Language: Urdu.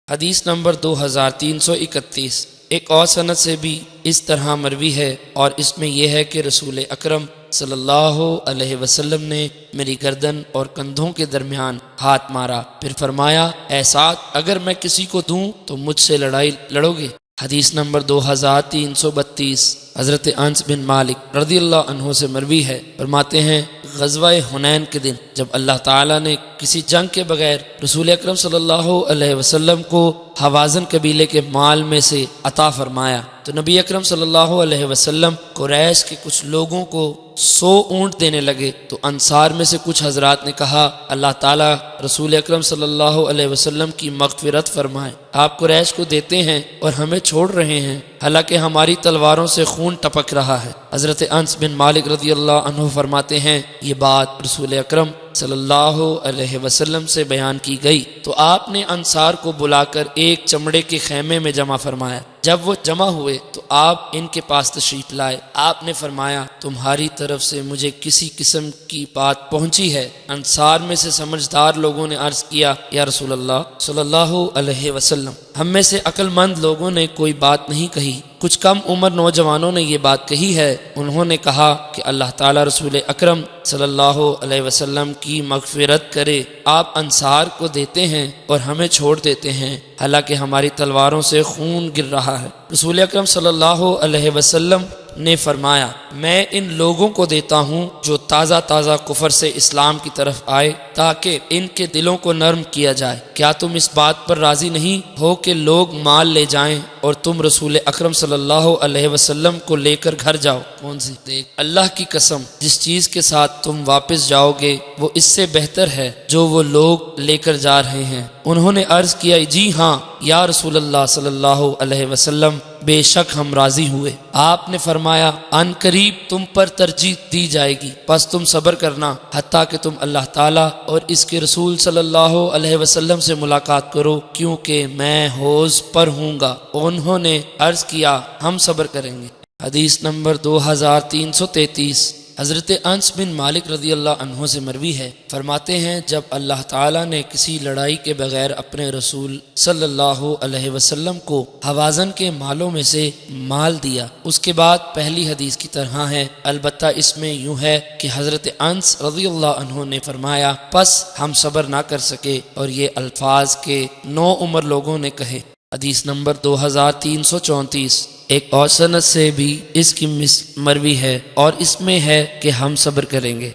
حدیث نمبر 2331 ایک اور سند سے بھی اس طرح مروی ہے، اور اس میں یہ ہے کہ رسول اکرم صلی اللہ علیہ وسلم نے میری گردن اور کندھوں کے درمیان ہاتھ مارا، پھر فرمایا اے سعد، اگر میں کسی کو دوں تو مجھ سے لڑائی لڑو گے؟ حدیث نمبر 2332 حضرت انس بن مالک رضی اللہ عنہ سے مروی ہے، فرماتے ہیں غزوہ حنین کے دن جب اللہ تعالیٰ نے کسی جنگ کے بغیر رسول اکرم صلی اللہ علیہ وسلم کو حوازن قبیلے کے مال میں سے عطا فرمایا تو نبی اکرم صلی اللہ علیہ وسلم قریش کے کچھ لوگوں کو 100 اونٹ دینے لگے، تو انصار میں سے کچھ حضرات نے کہا اللہ تعالیٰ رسول اکرم صلی اللہ علیہ وسلم کی مغفرت فرمائے، آپ قریش کو دیتے ہیں اور ہمیں چھوڑ رہے ہیں، حالانکہ ہماری تلواروں سے خون ٹپک رہا ہے۔ حضرت انس بن مالک رضی اللہ عنہ فرماتے ہیں یہ بات رسول اکرم صلی اللہ علیہ وسلم سے بیان کی گئی تو آپ نے انصار کو بلا کر ایک چمڑے کے خیمے میں جمع فرمایا۔ جب وہ جمع ہوئے تو آپ ان کے پاس تشریف لائے، آپ نے فرمایا تمہاری طرف سے مجھے کسی قسم کی بات پہنچی ہے؟ انصار میں سے سمجھدار لوگوں نے عرض کیا یا رسول اللہ صلی اللہ علیہ وسلم، ہم میں سے عقل مند لوگوں نے کوئی بات نہیں کہی، کچھ کم عمر نوجوانوں نے یہ بات کہی ہے، انہوں نے کہا کہ اللہ تعالیٰ رسول اکرم صلی اللہ علیہ وسلم کی مغفرت کرے، آپ انصار کو دیتے ہیں اور ہمیں چھوڑ دیتے ہیں، حالانکہ ہماری تلواروں سے خون گر رہا ہے۔ رسول اکرم صلی اللہ علیہ وسلم نے فرمایا میں ان لوگوں کو دیتا ہوں جو تازہ تازہ کفر سے اسلام کی طرف آئے تاکہ ان کے دلوں کو نرم کیا جائے۔ کیا تم اس بات پر راضی نہیں ہو کہ لوگ مال لے جائیں اور تم رسول اکرم صلی اللہ علیہ وسلم کو لے کر گھر جاؤ؟ کون سی دیکھ، اللہ کی قسم جس چیز کے ساتھ تم واپس جاؤ گے وہ اس سے بہتر ہے جو وہ لوگ لے کر جا رہے ہیں۔ انہوں نے عرض کیا جی ہاں یا رسول اللہ صلی اللہ علیہ وسلم، بے شک ہم راضی ہوئے۔ آپ نے فرمایا ان قریب تم پر ترجیح دی جائے گی، پس تم صبر کرنا حتیٰ کہ تم اللہ تعالیٰ اور اس کے رسول صلی اللہ علیہ وسلم سے ملاقات کرو، کیونکہ میں حوض پر ہوں گا۔ انہوں نے عرض کیا ہم صبر کریں گے۔ حدیث نمبر 2333 حضرت انس بن مالک رضی اللہ عنہ سے مروی ہے، فرماتے ہیں جب اللہ تعالیٰ نے کسی لڑائی کے بغیر اپنے رسول صلی اللہ علیہ وسلم کو حوازن کے مالوں میں سے مال دیا، اس کے بعد پہلی حدیث کی طرح ہے، البتہ اس میں یوں ہے کہ حضرت انس رضی اللہ عنہ نے فرمایا پس ہم صبر نہ کر سکے، اور یہ الفاظ کے 9 عمر لوگوں نے کہے۔ حدیث نمبر 2334 ایک اور سند سے بھی اس کی مروی ہے، اور اس میں ہے کہ ہم صبر کریں گے۔